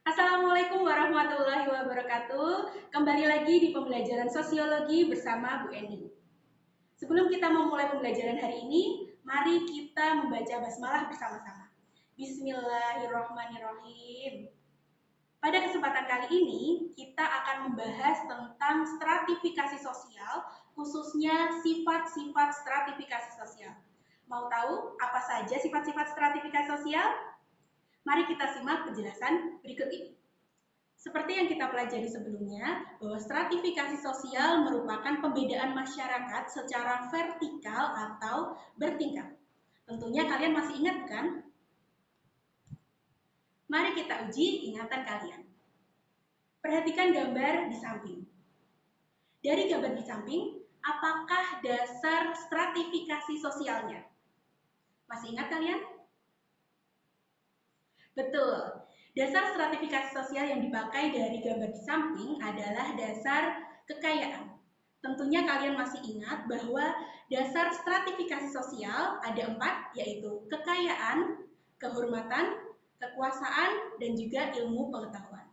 Assalamualaikum warahmatullahi wabarakatuh. Kembali lagi di pembelajaran sosiologi bersama Bu Eni. Sebelum kita memulai pembelajaran hari ini, mari kita membaca basmalah bersama-sama. Bismillahirrahmanirrahim. Pada kesempatan kali ini, kita akan membahas tentang stratifikasi sosial, khususnya sifat-sifat stratifikasi sosial. Mau tahu apa saja sifat-sifat stratifikasi sosial? Mari kita simak penjelasan berikut ini. Seperti yang kita pelajari sebelumnya, bahwa stratifikasi sosial merupakan pembedaan masyarakat secara vertikal atau bertingkat. Tentunya kalian masih ingat kan? Mari kita uji ingatan kalian. Perhatikan gambar di samping. Dari gambar di samping, apakah dasar stratifikasi sosialnya? Masih ingat kalian? Betul. Dasar stratifikasi sosial yang dipakai dari gambar di samping adalah dasar kekayaan. Tentunya kalian masih ingat bahwa dasar stratifikasi sosial ada 4, yaitu kekayaan, kehormatan, kekuasaan, dan juga ilmu pengetahuan.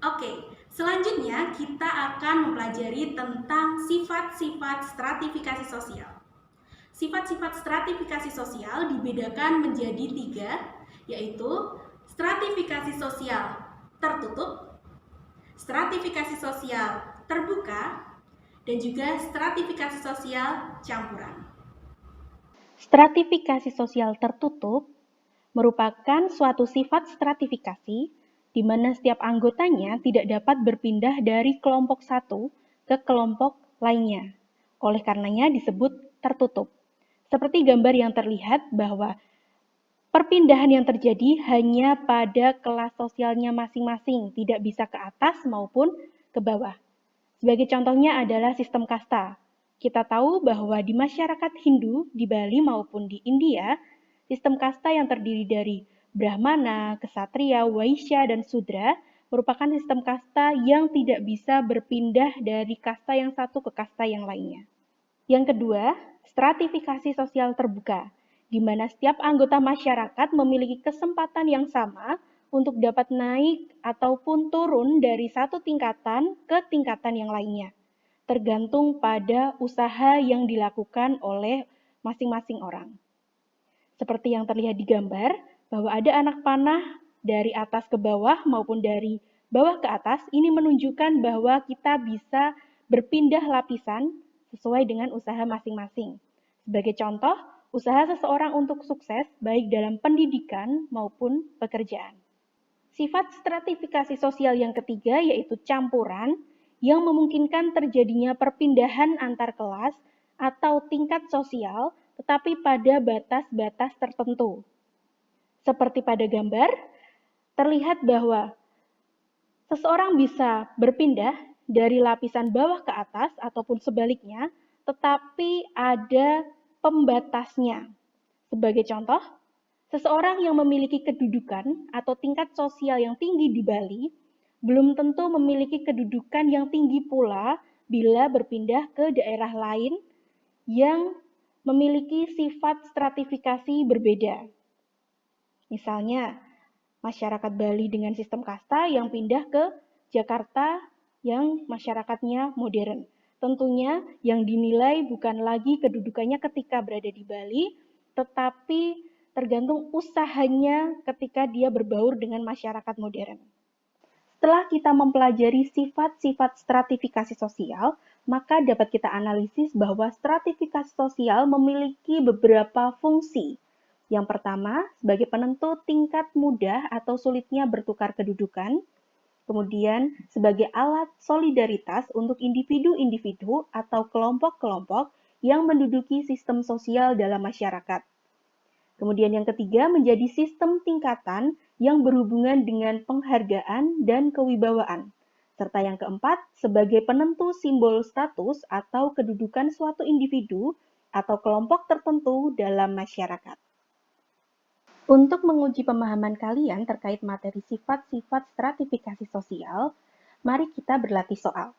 Oke, selanjutnya kita akan mempelajari tentang sifat-sifat stratifikasi sosial. Sifat-sifat stratifikasi sosial dibedakan menjadi 3, yaitu stratifikasi sosial tertutup, stratifikasi sosial terbuka, dan juga stratifikasi sosial campuran. Stratifikasi sosial tertutup merupakan suatu sifat stratifikasi di mana setiap anggotanya tidak dapat berpindah dari kelompok satu ke kelompok lainnya. Oleh karenanya disebut tertutup. Seperti gambar yang terlihat bahwa perpindahan yang terjadi hanya pada kelas sosialnya masing-masing, tidak bisa ke atas maupun ke bawah. Sebagai contohnya adalah sistem kasta. Kita tahu bahwa di masyarakat Hindu di Bali maupun di India, sistem kasta yang terdiri dari Brahmana, Ksatria, Waisya, dan Sudra merupakan sistem kasta yang tidak bisa berpindah dari kasta yang satu ke kasta yang lainnya. Yang kedua, stratifikasi sosial terbuka, di mana setiap anggota masyarakat memiliki kesempatan yang sama untuk dapat naik ataupun turun dari satu tingkatan ke tingkatan yang lainnya, tergantung pada usaha yang dilakukan oleh masing-masing orang. Seperti yang terlihat di gambar, bahwa ada anak panah dari atas ke bawah maupun dari bawah ke atas, ini menunjukkan bahwa kita bisa berpindah lapisan sesuai dengan usaha masing-masing. Sebagai contoh, usaha seseorang untuk sukses baik dalam pendidikan maupun pekerjaan. Sifat stratifikasi sosial yang ketiga yaitu campuran yang memungkinkan terjadinya perpindahan antar kelas atau tingkat sosial tetapi pada batas-batas tertentu. Seperti pada gambar, terlihat bahwa seseorang bisa berpindah dari lapisan bawah ke atas ataupun sebaliknya, tetapi ada pembatasnya. Sebagai contoh, seseorang yang memiliki kedudukan atau tingkat sosial yang tinggi di Bali belum tentu memiliki kedudukan yang tinggi pula bila berpindah ke daerah lain yang memiliki sifat stratifikasi berbeda. Misalnya, masyarakat Bali dengan sistem kasta yang pindah ke Jakarta yang masyarakatnya modern. Tentunya yang dinilai bukan lagi kedudukannya ketika berada di Bali, tetapi tergantung usahanya ketika dia berbaur dengan masyarakat modern. Setelah kita mempelajari sifat-sifat stratifikasi sosial, maka dapat kita analisis bahwa stratifikasi sosial memiliki beberapa fungsi. Yang pertama, sebagai penentu tingkat mudah atau sulitnya bertukar kedudukan. Kemudian, sebagai alat solidaritas untuk individu-individu atau kelompok-kelompok yang menduduki sistem sosial dalam masyarakat. Kemudian yang ketiga menjadi sistem tingkatan yang berhubungan dengan penghargaan dan kewibawaan. Serta yang keempat sebagai penentu simbol status atau kedudukan suatu individu atau kelompok tertentu dalam masyarakat. Untuk menguji pemahaman kalian terkait materi sifat-sifat stratifikasi sosial, mari kita berlatih soal.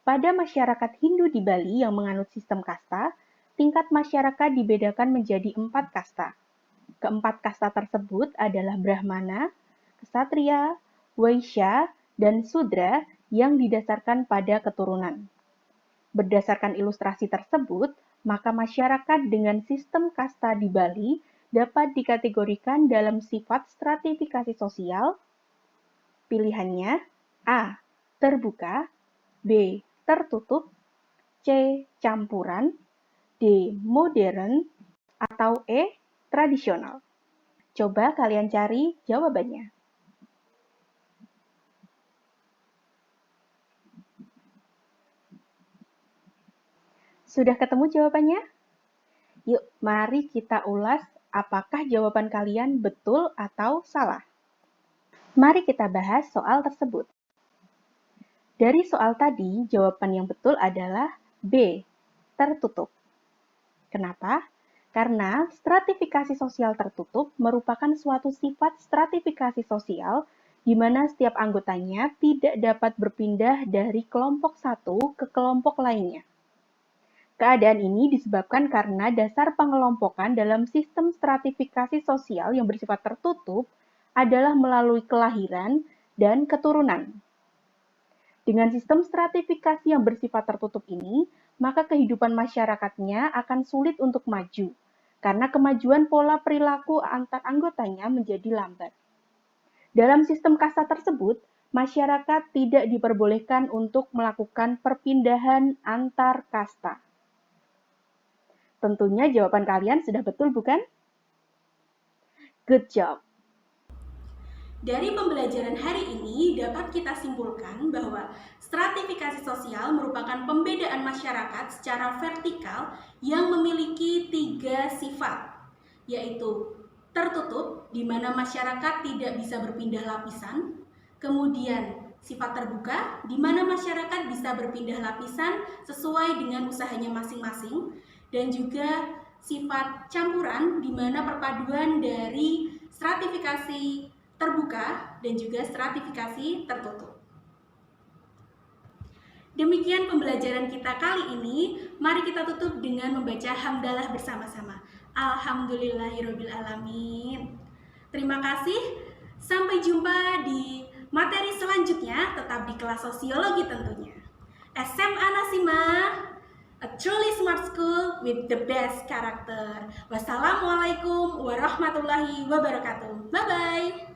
Pada masyarakat Hindu di Bali yang menganut sistem kasta, tingkat masyarakat dibedakan menjadi 4 kasta. Keempat kasta tersebut adalah Brahmana, Ksatria, Waisya, dan Sudra yang didasarkan pada keturunan. Berdasarkan ilustrasi tersebut, maka masyarakat dengan sistem kasta di Bali dapat dikategorikan dalam sifat stratifikasi sosial. Pilihannya A. Terbuka, B. Tertutup, C. Campuran, D. Modern, atau E. Tradisional. Coba kalian cari jawabannya. Sudah ketemu jawabannya? Yuk, mari kita ulas apakah jawaban kalian betul atau salah. Mari kita bahas soal tersebut. Dari soal tadi, jawaban yang betul adalah B, tertutup. Kenapa? Karena stratifikasi sosial tertutup merupakan suatu sifat stratifikasi sosial di mana setiap anggotanya tidak dapat berpindah dari kelompok satu ke kelompok lainnya. Keadaan ini disebabkan karena dasar pengelompokan dalam sistem stratifikasi sosial yang bersifat tertutup adalah melalui kelahiran dan keturunan. Dengan sistem stratifikasi yang bersifat tertutup ini, maka kehidupan masyarakatnya akan sulit untuk maju, karena kemajuan pola perilaku antar anggotanya menjadi lambat. Dalam sistem kasta tersebut, masyarakat tidak diperbolehkan untuk melakukan perpindahan antar kasta. Tentunya jawaban kalian sudah betul, bukan? Good job! Dari pembelajaran hari ini dapat kita simpulkan bahwa stratifikasi sosial merupakan pembedaan masyarakat secara vertikal yang memiliki 3 sifat, yaitu tertutup, di mana masyarakat tidak bisa berpindah lapisan, kemudian sifat terbuka, di mana masyarakat bisa berpindah lapisan sesuai dengan usahanya masing-masing, dan juga sifat campuran, di mana perpaduan dari stratifikasi terbuka dan juga stratifikasi tertutup. Demikian pembelajaran kita kali ini. Mari kita tutup dengan membaca hamdalah bersama-sama. Alhamdulillahirrabbilalamin. Terima kasih. Sampai jumpa di materi selanjutnya, tetap di kelas sosiologi tentunya. SMA Nasimah, a truly smart school with the best character. Wassalamualaikum warahmatullahi wabarakatuh. Bye-bye.